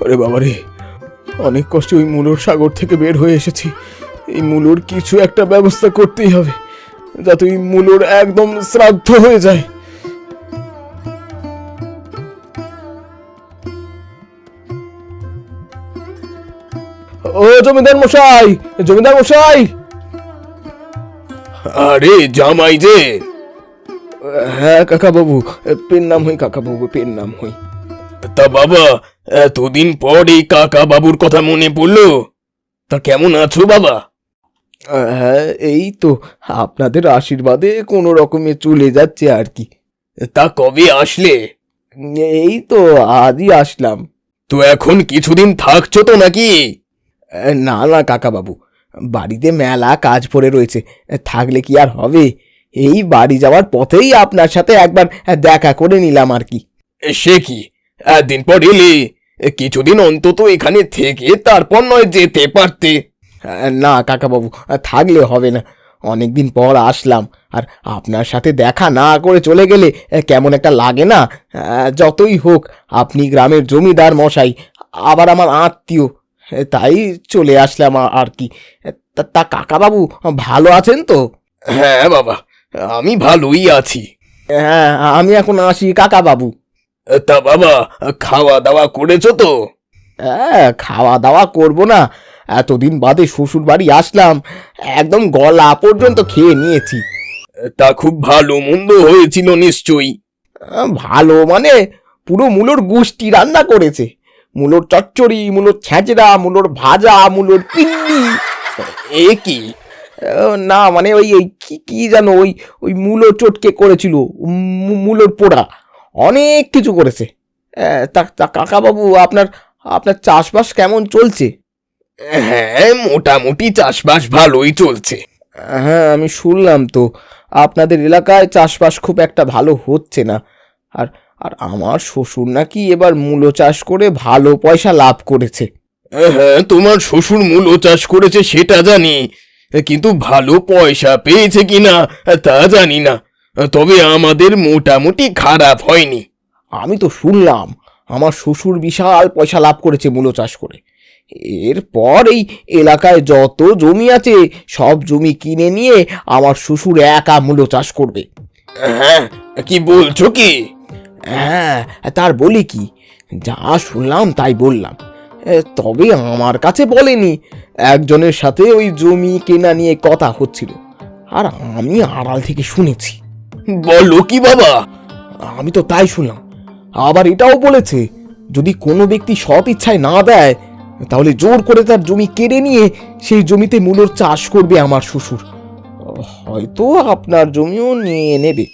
আরে বাবারে, অনেক কষ্টে ওই মূলোর সাগর থেকে বের হয়ে এসেছি। এই মূলোর কিছু একটা ব্যবস্থা করতেই হবে, যাতে ওই মূলোর একদম শ্রাদ্ধ হয়ে যায়। ও জমিদার মশাই, জমিদার মশাই! আরে জামাই যে! হ্যাঁ কাকা বাবু, পেন নাম হই কাকা বাবু, পেন নাম হই। তা বাবা, এতদিন পর এই কাকা বাবুর কথা মনে পড়লো। তা কেমন আছো বাবা? হ্যাঁ, এই তো আপনাদের আশীর্বাদে কোনো রকমে চলে যাচ্ছে আর কি। তা কবে আসলে? এই তো আজই আসলাম। তো এখন কিছুদিন থাকছো তো নাকি? না না কাকা বাবু, বাড়িতে মেলা কাজ পড়ে রয়েছে, থাকলে কি আর হবে। এই বাড়ি যাওয়ার পথেই আপনার সাথে একবার দেখা করে নিলাম আর কি। সে কি, একদিন পর এলে? কিছুদিন অন্তত এখানে থেকে তারপর নয় যেতে পারতে। না কাকা বাবু, থাকলে হবে না। অনেকদিন পর আসলাম, আর আপনার সাথে দেখা না করে চলে গেলে কেমন একটা লাগে না। যতই হোক আপনি গ্রামের জমিদার মশাই, আবার আমার আত্মীয়, তাই চলে আসলাম আর কি। তা কাকা বাবু ভালো আছেন তো? হ্যাঁ বাবা, আমি ভালোই আছি। হ্যাঁ, আমি এখন আসি কাকা বাবু। তা বাবা, খাওয়া দাওয়া করেছো তো? হ্যাঁ, খাওয়া দাওয়া করবো না? এতদিন বাদে শ্বশুর বাড়ি আসলাম, একদম গলা পর্যন্ত খেয়ে নিয়েছি। তা খুব ভালো মন্দ হয়েছিল নিশ্চয়ই। ভালো মানে পুরো মূলোর গুষ্টি রান্না করেছে। মূলোর চচ্চড়ি, মূলোর ছ্যাঁচড়া, মূলোর ভাজা, মূলোর পিন্ডি। এ কি? না মানে ওই ওই কি কি জানো, ওই ওই মূলো চটকে করেছিল, মূলোর পোড়া, অনেক কিছু করেছে। তা তা কাকাবাবু, আপনার আপনার চাষবাস কেমন চলছে? হ্যাঁ, মোটামুটি চাষবাস ভালোই চলছে। হ্যাঁ, আমি শুনলাম তো আপনাদের এলাকায় চাষবাস খুব একটা ভালো হচ্ছে না। আর আর আমার শ্বশুর নাকি এবার মূলো চাষ করে ভালো পয়সা লাভ করেছে। হ্যাঁ, তোমার শ্বশুর মূলো চাষ করেছে সেটা জানি, কিন্তু ভালো পয়সা পেয়েছে কিনা তা জানি না। তবে আমাদের মোটামুটি খারাপ হয়নি। আমি তো শুনলাম আমার শ্বশুর বিশাল পয়সা লাভ করেছে মূলো চাষ করে। এরপর এই এলাকায় যত জমি আছে সব জমি কিনে নিয়ে আমার শ্বশুর একা মূলো চাষ করবে। হ্যাঁ, কি বলছো কি? হ্যাঁ, তার বলি কি, যা শুনলাম তাই বললাম। তবে আমার কাছে বলেনি, একজনের সাথে ওই জমি কেনা নিয়ে কথা হচ্ছিল, আর আমি আড়াল থেকে শুনেছি। বলো কি বাবা? আমি তো তাই শুনলাম। আবার এটাও বলেছে, যদি কোনো ব্যক্তি সৎ ইচ্ছায় না দেয়, তাহলে জোর করে তার জমি কেড়ে নিয়ে সেই জমিতে মূলোর চাষ করবে আমার শ্বশুর। হয়তো আপনার জমিও নিয়ে নেবে।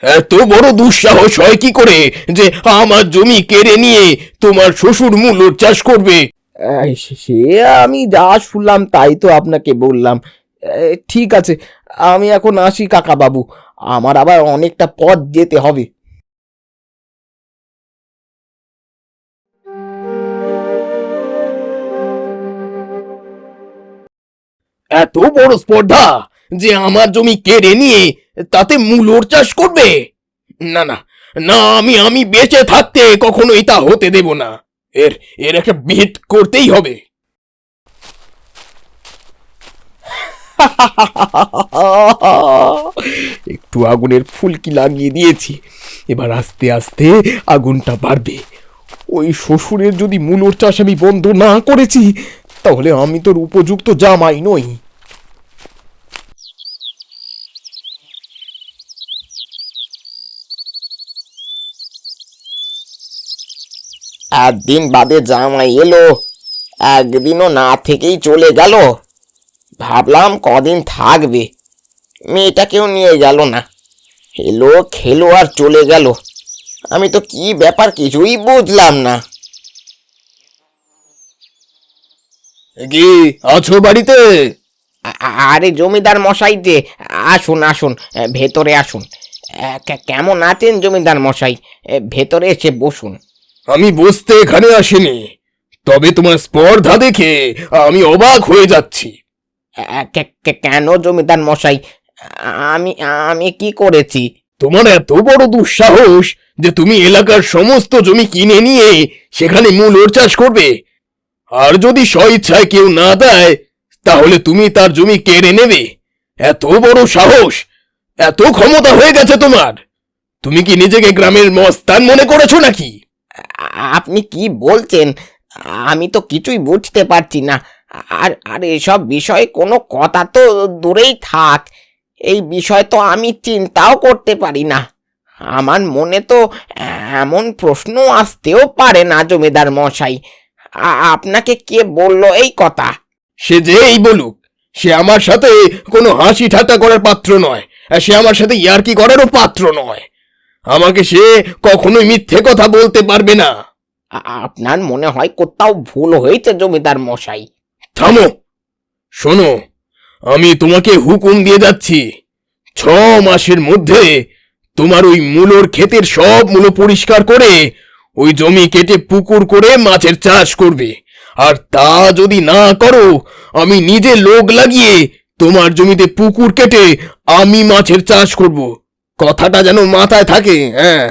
এত বড় দুঃসাহস হয় কি করে যে আমার জমি কেড়ে নিয়ে তোমার শ্বশুর মূলোর চাষ করবে? সে আমি যা শুনলাম তাই তো আপনাকে বললাম। ঠিক আছে, আমি এখন আসি কাকা বাবু, আমার আবার অনেকটা পথ যেতে হবে। এত বড় স্পর্ধা যে আমার জমি কেড়ে নিয়ে তাতে মূলোর চাষ করবে? না না না, আমি বেঁচে থাকতে কখনোই তা হতে দেব না। এর এর একটা বিহিত করতেই হবে। একটু আগুনের ফুলকি লাগিয়ে দিয়েছি, এবার আস্তে আস্তে আগুনটা বাড়বে। ওই শ্বশুরের যদি মূলোর চাষ আমি বন্ধ না করেছি, তাহলে আমি তোর উপযুক্ত জামাই নই। একদিন বাদে জামাই এলো, একদিনও না থেকেই চলে গেল। ভাবলাম কদিন থাকবে, মেয়েটাকেও নিয়ে গেল না। এলো খেলো আর চলে গেল। আমি তো কি ব্যাপার কিছুই বুঝলাম না। কি আছো বাড়িতে? আরে জমিদার মশাই যে, আসুন আসুন, ভেতরে আসুন। কেমন আছেন জমিদার মশাই? ভেতরে এসে বসুন। আমি বসতে এখানে আসিনি, তবে তোমার স্পর্ধা দেখে আমি অবাক হয়ে যাচ্ছি। কেন জমিদার মশাই? আমি আমি কি করেছি? তোমার এত বড় দুঃসাহস যে তুমি এলাকার সমস্ত জমি কিনে নিয়ে সেখানে মূলোর চাষ করবে? আর যদি স্বইচ্ছায় কেউ না দেয় তাহলে তুমি তার জমি কেড়ে নেবে? এত বড় সাহস, এত ক্ষমতা হয়ে গেছে তোমার? তুমি কি নিজেকে গ্রামের মস্তান মনে করেছো নাকি? আপনি কি বলছেন? আমি তো কিছুই বুঝতে পারছি না। আর আর এসব বিষয়ে কোনো কথা তো দূরেই থাক, এই বিষয় তো আমি চিন্তাও করতে পারি না। আমার মনে তো এমন প্রশ্ন আসতেও পারে না জমিদার মশাই। আপনাকে কে বললো এই কথা? সে যেই বলুক, সে আমার সাথে কোনো হাসি ঠাট্টা করার পাত্র নয়, আর সে আমার সাথে ইয়ার্কি করারও পাত্র নয়। আমাকে সে কখনোই মিথ্যে কথা বলতে পারবে না। আপনার মনে হয় কোথাও ভুল হয়েছে জমিদার মশাই। থামো, শোনো, আমি তোমাকে হুকুম দিয়ে যাচ্ছি, 6 মাসের মধ্যে তোমার ওই মূলোর ক্ষেতের সব মূলো পরিষ্কার করে ওই জমি কেটে পুকুর করে মাছের চাষ করবে। আর তা যদি না করো, আমি নিজে লোক লাগিয়ে তোমার জমিতে পুকুর কেটে আমি মাছের চাষ করব। কথাটা যেন মাথায় থাকে। হ্যাঁ,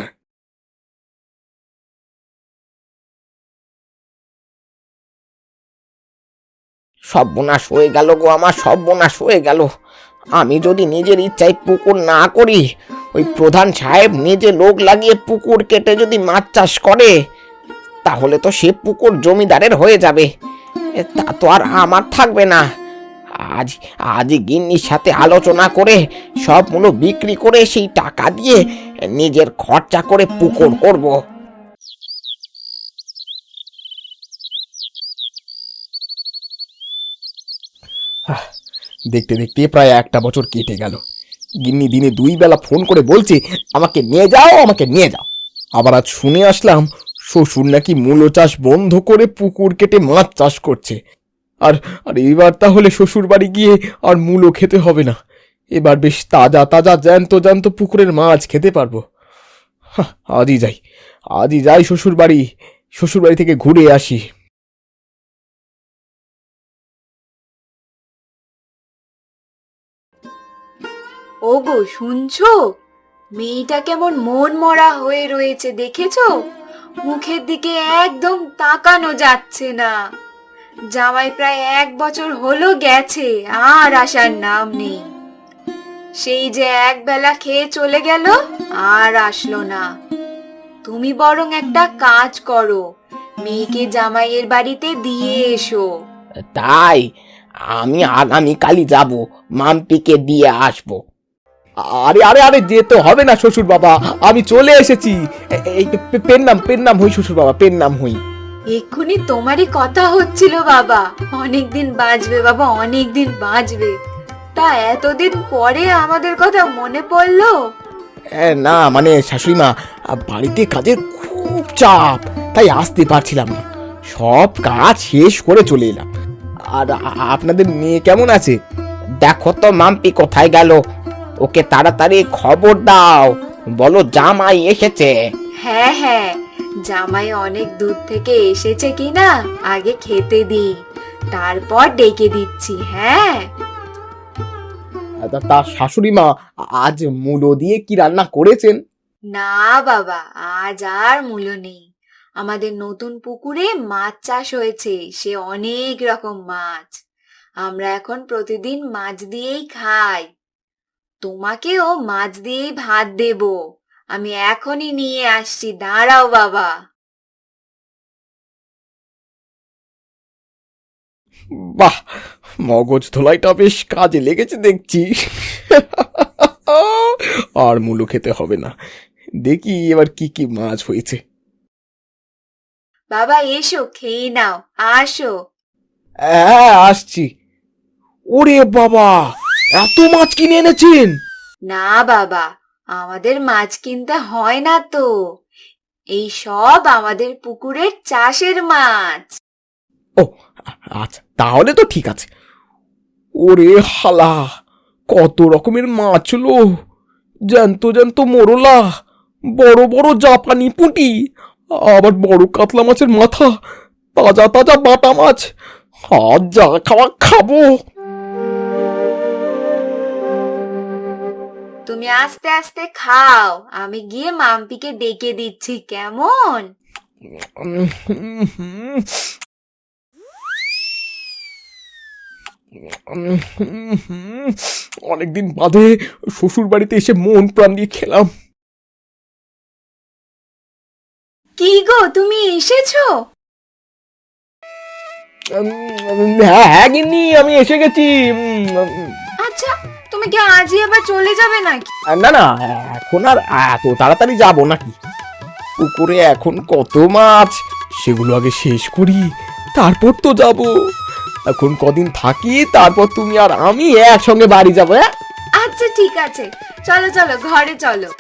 সর্বনাশ হয়ে গেল গো, আমার সর্বনাশ হয়ে গেল। আমি যদি নিজের ইচ্ছায় পুকুর না করি, ওই প্রধান সাহেব নিজে লোক লাগিয়ে পুকুর কেটে যদি মাছ চাষ করে, তাহলে তো সে পুকুর জমিদারের হয়ে যাবে। তা তো আর আমার থাকবে না। আজ আজই গিন্নির সাথে আলোচনা করে সব মূল্য বিক্রি করে সেই টাকা দিয়ে নিজের খরচা করে পুকুর করব। দেখতে দেখতে প্রায় 1 বছর কেটে গেল। গিন্নি দিনে 2 বেলা ফোন করে বলছে আমাকে নিয়ে যাও, আমাকে নিয়ে যাও। আবার আজ শুনে আসলাম শ্বশুর নাকি মূলো চাষ বন্ধ করে পুকুর কেটে মাছ চাষ করছে। আর আর এবার তাহলে শ্বশুর বাড়ি গিয়ে আর মূলো খেতে হবে না, এবার বেশ তাজা তাজা জ্যান্ত জ্যান্ত পুকুরের মাছ খেতে পারবো। আজই যাই, আজই যাই শ্বশুর বাড়ি থেকে ঘুরে আসি। ওগো শুনছো? মেয়েটা কেমন মন মরা হয়ে রয়েছে দেখেছো? মুখের দিকে একদম তাকানো যাচ্ছে না। জামাই প্রায় 1 বছর হলো গেছে, আর আসার নাম নেই। সেই যে একবেলা খেয়ে চলে গেল, আর আসলো না। তুমি বরং একটা কাজ করো, মেয়েকে জামাইয়ের বাড়িতে দিয়ে এসো। তাই আমি আগামীকালই যাব, মাম্পিকে দিয়ে আসবো। আরে আরে আরে যেতে হবে না শ্বশুর বাবা, আমি চলে এসেছি। এই পেন নাম হই শ্বশুর বাবা, পেন নাম হই। এক্ষুনি তোমারই কথা হচ্ছিল বাবা, অনেকদিন বাঁচবে বাবা, অনেকদিন বাঁচবে। তা এতদিন পরে আমাদের কথা মনে পড়লো? না মানে শাশুড়ি মা, বাড়িতে কাজের খুব চাপ, তাই আসতে পারছিলাম না। সব কাজ শেষ করে চলে এলাম। আর আপনাদের মেয়ে কেমন আছে? দেখো তো মাম্পি কোথায় গেল, ওকে তাড়াতাড়ি খবর দাও, বলো জামাই এসেছে। হ্যাঁ হ্যাঁ, জামাই অনেক দূর থেকে এসেছে কিনা আগে খেতে দিই, তারপর ডেকে দিচ্ছি। হ্যাঁ, তা শাশুড়ি মা, আজ মূলো দিয়ে কি রান্না করেছেন? না বাবা, আজ আর মূল্য নেই। আমাদের নতুন পুকুরে মাছ চাষ হয়েছে, সে অনেক রকম মাছ। আমরা এখন প্রতিদিন মাছ দিয়েই খাই। তোমাকেও মাছ দিয়েই ভাত দেব। আমি এখনই নিয়ে আসছি, দাঁড়াও বাবা। বাহ, মগজ ধোলাইটা বেশ কাজে লেগেছে দেখছি। আর মূলো খেতে হবে না। দেখি এবার কি কি মাছ হয়েছে। বাবা এসো, খেয়ে নাও, আসো। হ্যাঁ আসছি। ওরে বাবা, এত মাছ কিনে এনেছেন? না বাবা, আমাদের মাছ কিনতে হয় না তো, এই সব আমাদের পুকুরের চাষের মাছ। ও আচ্ছা, তাহলে তো ঠিক আছে। ওরে হালা, কত রকমের মাছ হলো! জ্যান্ত জ্যান্ত মোরলা, বড় বড় জাপানি পুঁটি, আবার বড় কাতলা মাছের মাথা, তাজা তাজা বাটা মাছ। আজ যা খাওয়া খাবো। তুমি আস্তে আস্তে খাও, আমি গিয়ে মাম্পিকে ডেকে দিচ্ছি, কেমন? অনেকদিন বাদে শ্বশুর বাড়িতে এসে মন প্রাণ দিয়ে খেলাম। কি গো, তুমি এসেছো? হ্যাঁ হ্যাঁ গিন্নি, আমি এসে গেছি। আচ্ছা, তুমি কি আজই আবার চলে যাবে নাকি? না না, এখন আর এত তাড়াতাড়ি যাব নাকি। পুকুরে এখন কত মাছ, সেগুলো আগে শেষ করি, তারপর তো যাব। এখন কদিন থাকি, তারপর তুমি আর আমি একসঙ্গে বাড়ি যাবো। হ্যাঁ আচ্ছা ঠিক আছে, চলো চলো ঘরে চলো।